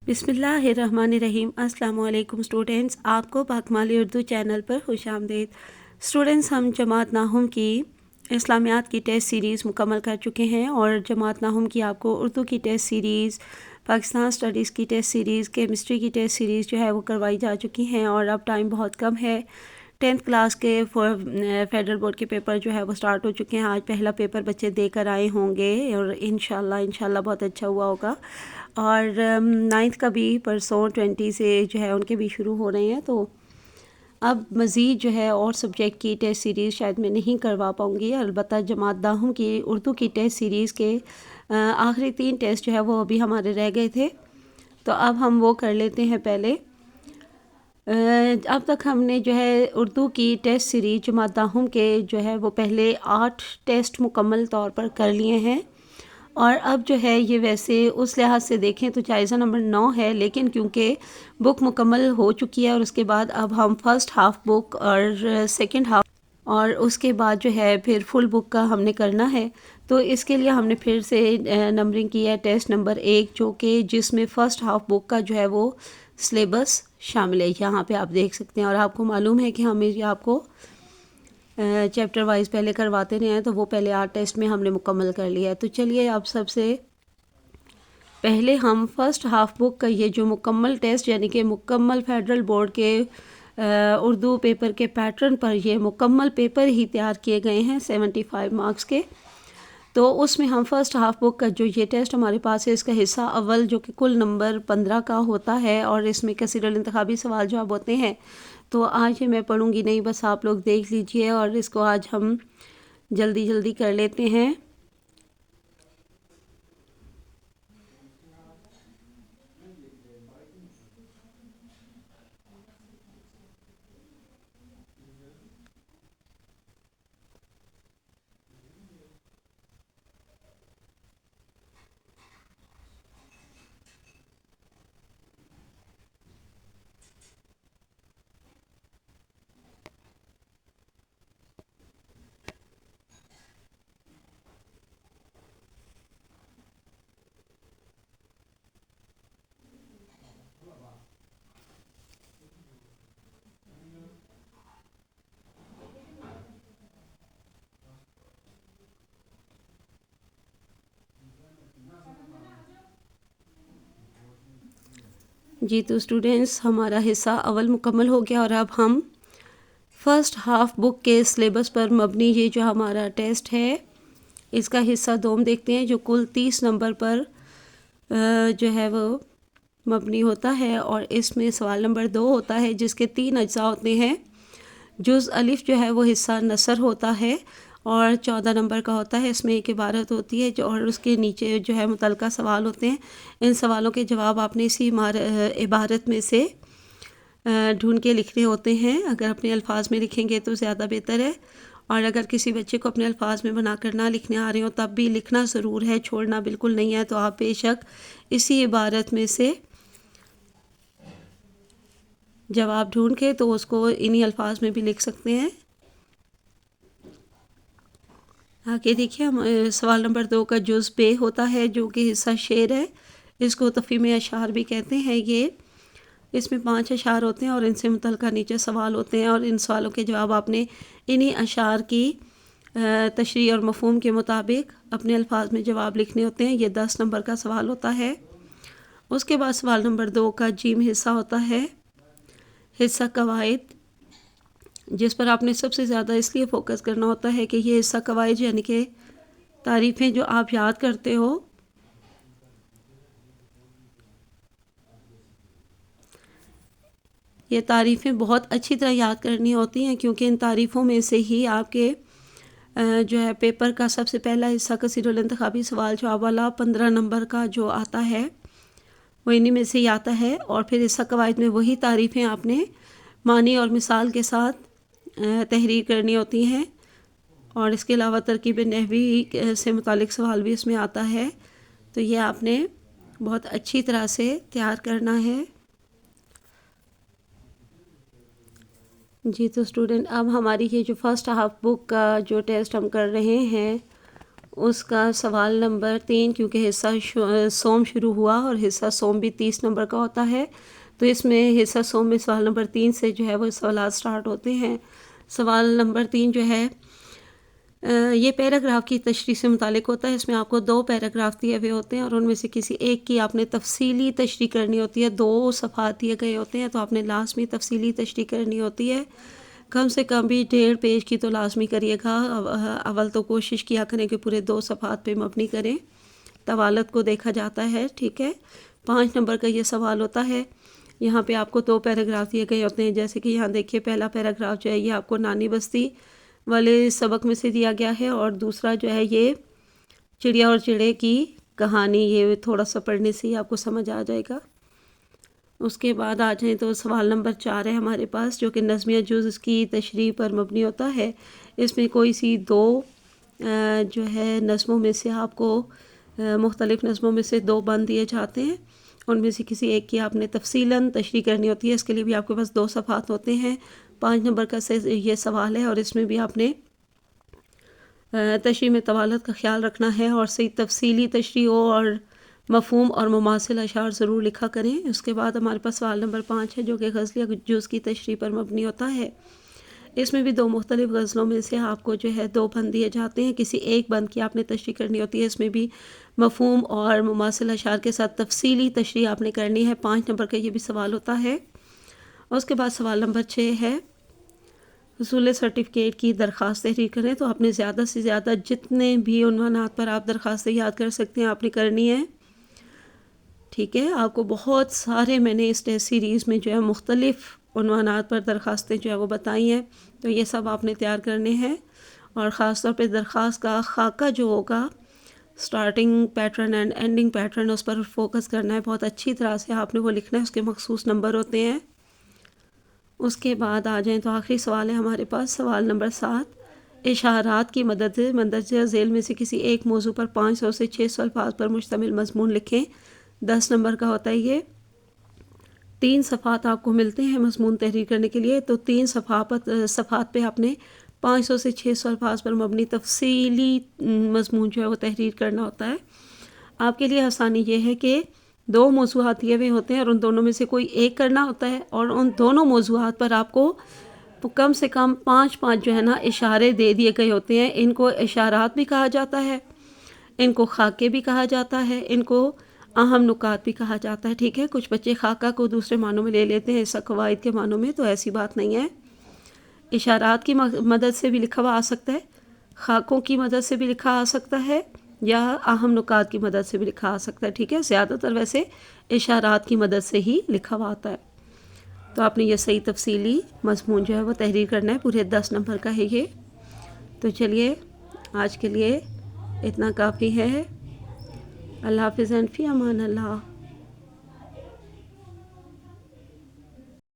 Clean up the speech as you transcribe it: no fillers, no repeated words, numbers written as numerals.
بسم اللہ الرحمن الرحیم۔ السلام علیکم اسٹوڈنٹس، آپ کو پاکمالی اردو چینل پر خوش آمدید۔ اسٹوڈنٹس، ہم جماعت ناہم کی اسلامیات کی ٹیسٹ سیریز مکمل کر چکے ہیں اور جماعت ناہم کی آپ کو اردو کی ٹیسٹ سیریز، پاکستان اسٹڈیز کی ٹیسٹ سیریز، کیمسٹری کی ٹیسٹ سیریز جو ہے وہ کروائی جا چکی ہیں اور اب ٹائم بہت کم ہے۔ 10th کلاس کے فیڈرل بورڈ کے پیپر جو ہے وہ سٹارٹ ہو چکے ہیں۔ آج پہلا پیپر بچے دے کر آئے ہوں گے اور انشاءاللہ بہت اچھا ہوا ہوگا۔ اور 9th کا بھی پرسوں 20 سے جو ہے ان کے بھی شروع ہو رہے ہیں، تو اب مزید جو ہے اور سبجیکٹ کی ٹیسٹ سیریز شاید میں نہیں کروا پاؤں گی، البتہ جماعت ناہم کی اردو کی ٹیسٹ سیریز کے آخری 3 ٹیسٹ جو ہے وہ ابھی ہمارے رہ گئے تھے، تو اب ہم وہ کر لیتے ہیں پہلے۔ اب تک ہم نے جو ہے اردو کی ٹیسٹ سیریز جماعت ناہم کے جو ہے وہ پہلے 8 ٹیسٹ مکمل طور پر کر لیے ہیں، اور اب جو ہے یہ ویسے اس لحاظ سے دیکھیں تو جائزہ نمبر 9 ہے، لیکن کیونکہ بک مکمل ہو چکی ہے اور اس کے بعد اب ہم فرسٹ ہاف بک اور سیکنڈ ہاف اور اس کے بعد جو ہے پھر فل بک کا ہم نے کرنا ہے، تو اس کے لیے ہم نے پھر سے نمبرنگ کی ہے ٹیسٹ نمبر 1، جو کہ جس میں فرسٹ ہاف بک کا جو ہے وہ سلیبس شامل ہے۔ یہاں پہ آپ دیکھ سکتے ہیں، اور آپ کو معلوم ہے کہ ہم آپ کو چیپٹر وائز پہلے کرواتے رہے ہیں، تو وہ پہلے 8 ٹیسٹ میں ہم نے مکمل کر لیا ہے۔ تو چلیے اب سب سے پہلے ہم فرسٹ ہاف بک کا یہ جو مکمل ٹیسٹ، یعنی کہ مکمل فیڈرل بورڈ کے اردو پیپر کے پیٹرن پر یہ مکمل پیپر ہی تیار کیے گئے ہیں 75 مارکس کے، تو اس میں ہم فرسٹ ہاف بک کا جو یہ ٹیسٹ ہمارے پاس ہے، اس کا حصہ اول جو کہ کل نمبر 15 کا ہوتا ہے اور اس میں کثیر الانتخابی سوال جواب ہوتے ہیں، تو آج میں پڑھوں گی نہیں، بس آپ لوگ دیکھ لیجئے اور اس کو آج ہم جلدی کر لیتے ہیں۔ جی تو اسٹوڈنٹس، ہمارا حصہ اول مکمل ہو گیا اور اب ہم فرسٹ ہاف بک کے سلیبس پر مبنی یہ جو ہمارا ٹیسٹ ہے، اس کا حصہ دوم دیکھتے ہیں، جو کل 30 نمبر پر جو ہے وہ مبنی ہوتا ہے، اور اس میں سوال نمبر 2 ہوتا ہے جس کے 3 اجزاء ہوتے ہیں۔ جز الف جو ہے وہ حصہ نثر ہوتا ہے اور 14 نمبر کا ہوتا ہے، اس میں ایک عبارت ہوتی ہے اور اس کے نیچے جو ہے متعلقہ سوال ہوتے ہیں۔ ان سوالوں کے جواب آپ نے اسی عبارت میں سے ڈھونڈ کے لکھنے ہوتے ہیں۔ اگر اپنے الفاظ میں لکھیں گے تو زیادہ بہتر ہے، اور اگر کسی بچے کو اپنے الفاظ میں بنا کر نہ لکھنے آ رہے ہوں تب بھی لکھنا ضرور ہے، چھوڑنا بالکل نہیں ہے، تو آپ بے شک اسی عبارت میں سے جواب ڈھونڈ کے تو اس کو انہی الفاظ میں بھی لکھ سکتے ہیں۔ آگے دیکھیے، سوال نمبر 2 کا جز بے ہوتا ہے جو کہ حصہ شعر ہے، اس کو تفہیم اشعار بھی کہتے ہیں۔ یہ اس میں 5 اشعار ہوتے ہیں اور ان سے متعلقہ نیچے سوال ہوتے ہیں، اور ان سوالوں کے جواب آپ نے انہی اشعار کی تشریح اور مفہوم کے مطابق اپنے الفاظ میں جواب لکھنے ہوتے ہیں۔ یہ 10 نمبر کا سوال ہوتا ہے۔ اس کے بعد سوال نمبر 2 کا جیم حصہ ہوتا ہے، حصہ قواعد، جس پر آپ نے سب سے زیادہ اس لیے فوکس کرنا ہوتا ہے کہ یہ حصہ قواعد یعنی کہ تعریفیں جو آپ یاد کرتے ہو، یہ تعریفیں بہت اچھی طرح یاد کرنی ہوتی ہیں، کیونکہ ان تعریفوں میں سے ہی آپ کے جو ہے پیپر کا سب سے پہلا حصہ کثیر الانتخابی سوال جواب والا 15 نمبر کا جو آتا ہے وہ انہی میں سے ہی آتا ہے، اور پھر حصہ قواعد میں وہی تعریفیں آپ نے معنی اور مثال کے ساتھ تحریر کرنی ہوتی ہیں، اور اس کے علاوہ ترکیب نحوی سے متعلق سوال بھی اس میں آتا ہے، تو یہ آپ نے بہت اچھی طرح سے تیار کرنا ہے۔ جی تو اسٹوڈنٹ، اب ہماری یہ جو فرسٹ ہاف بک کا جو ٹیسٹ ہم کر رہے ہیں اس کا سوال نمبر 3، کیونکہ حصہ سوم شروع ہوا اور حصہ سوم بھی 30 نمبر کا ہوتا ہے، تو اس میں حصہ سوم میں سوال نمبر 3 سے جو ہے وہ سوالات سٹارٹ ہوتے ہیں۔ سوال نمبر 3 جو ہے یہ پیراگراف کی تشریح سے متعلق ہوتا ہے۔ اس میں آپ کو 2 پیراگراف دیے ہوئے ہوتے ہیں اور ان میں سے کسی ایک کی آپ نے تفصیلی تشریح کرنی ہوتی ہے۔ 2 صفحات دیے گئے ہوتے ہیں تو آپ نے لازمی تفصیلی تشریح کرنی ہوتی ہے، کم سے کم بھی 1.5 پیج کی تو لازمی کریے گا۔ اول تو کوشش کیا کریں کہ پورے 2 صفحات پہ مبنی کریں، طوالت کو دیکھا جاتا ہے، ٹھیک ہے۔ 5 نمبر کا یہ سوال ہوتا ہے۔ یہاں پہ آپ کو 2 پیراگراف دیے گئے ہوتے ہیں، جیسے کہ یہاں دیکھیے پہلا پیراگراف جو ہے یہ آپ کو نانی بستی والے سبق میں سے دیا گیا ہے، اور دوسرا جو ہے یہ چڑیا اور چڑے کی کہانی، یہ تھوڑا سا پڑھنے سے ہی آپ کو سمجھ آ جائے گا۔ اس کے بعد آ جائیں تو سوال نمبر 4 ہے ہمارے پاس، جو کہ نظمیہ جز کی تشریح پر مبنی ہوتا ہے۔ اس میں کوئی سی 2 جو ہے نظموں میں سے آپ کو مختلف نظموں میں سے 2 بند دیے جاتے ہیں، ان میں سے کسی ایک کی آپ نے تفصیلاً تشریح کرنی ہوتی ہے۔ اس کے لیے بھی آپ کے پاس 2 صفحات ہوتے ہیں۔ 5 نمبر کا یہ سوال ہے اور اس میں بھی آپ نے تشریح میں طوالت کا خیال رکھنا ہے اور صحیح تفصیلی تشریح ہو اور مفہوم اور مماثل اشعار ضرور لکھا کریں۔ اس کے بعد ہمارے پاس سوال نمبر 5 ہے، جو کہ غزلیہ جز کی تشریح پر مبنی ہوتا ہے۔ اس میں بھی 2 مختلف غزلوں میں سے آپ کو جو ہے 2 بند دیے جاتے ہیں، کسی ایک بند کی آپ نے تشریح کرنی ہوتی ہے۔ اس میں بھی مفہوم اور مماثل اشعار کے ساتھ تفصیلی تشریح آپ نے کرنی ہے۔ 5 نمبر کا یہ بھی سوال ہوتا ہے۔ اس کے بعد سوال نمبر 6 ہے، حصول سرٹیفکیٹ کی درخواست تحریر کریں۔ تو آپ نے زیادہ سے زیادہ جتنے بھی عنوانات پر آپ درخواستیں یاد کر سکتے ہیں آپ نے کرنی ہے، ٹھیک ہے۔ آپ کو بہت سارے میں نے اس ٹیسٹ سیریز میں جو ہے مختلف عنوانات پر درخواستیں جو ہے وہ بتائی ہیں، تو یہ سب آپ نے تیار کرنے ہیں، اور خاص طور پہ درخواست کا خاکہ جو ہوگا، starting pattern and ending pattern, اس پر فوکس کرنا ہے، بہت اچھی طرح سے آپ نے وہ لکھنا ہے، اس کے مخصوص نمبر ہوتے ہیں۔ اس کے بعد آ جائیں تو آخری سوال ہے ہمارے پاس، سوال نمبر 7، اشارات کی مدد سے مندرجہ ذیل میں سے کسی ایک موضوع پر 500 سے 600 الفاظ پر مشتمل مضمون لکھیں۔ 10 نمبر کا ہوتا ہے یہ۔ 3 صفحات آپ کو ملتے ہیں مضمون تحریر کرنے کے لیے، تو 3 صفحات پہ آپ نے 500 سے 600 الفاظ پر مبنی تفصیلی مضمون جو ہے وہ تحریر کرنا ہوتا ہے۔ آپ کے لیے آسانی یہ ہے کہ 2 موضوعات دیے ہوئے ہوتے ہیں اور ان دونوں میں سے کوئی ایک کرنا ہوتا ہے، اور ان دونوں موضوعات پر آپ کو کم سے کم 5 جو ہے نا اشارے دے دیے گئے ہوتے ہیں۔ ان کو اشارات بھی کہا جاتا ہے، ان کو خاکے بھی کہا جاتا ہے، ان کو اہم نکات بھی کہا جاتا ہے، ٹھیک ہے۔ کچھ بچے خاکہ کو دوسرے معنوں میں لے لیتے ہیں، ایسا قواعد کے معنوں میں، تو ایسی بات نہیں ہے۔ اشارات کی مدد سے بھی لکھا ہوا آ سکتا ہے، خاکوں کی مدد سے بھی لکھا آ سکتا ہے، یا اہم نکات کی مدد سے بھی لکھا آ سکتا ہے، ٹھیک ہے۔ زیادہ تر ویسے اشارات کی مدد سے ہی لکھا ہوا آتا ہے۔ تو آپ نے یہ صحیح تفصیلی مضمون جو ہے وہ تحریر کرنا ہے، پورے 10 نمبر کا ہے یہ۔ تو چلیے آج کے لیے اتنا کافی ہے۔ اللہ حافظ، فی امان اللہ۔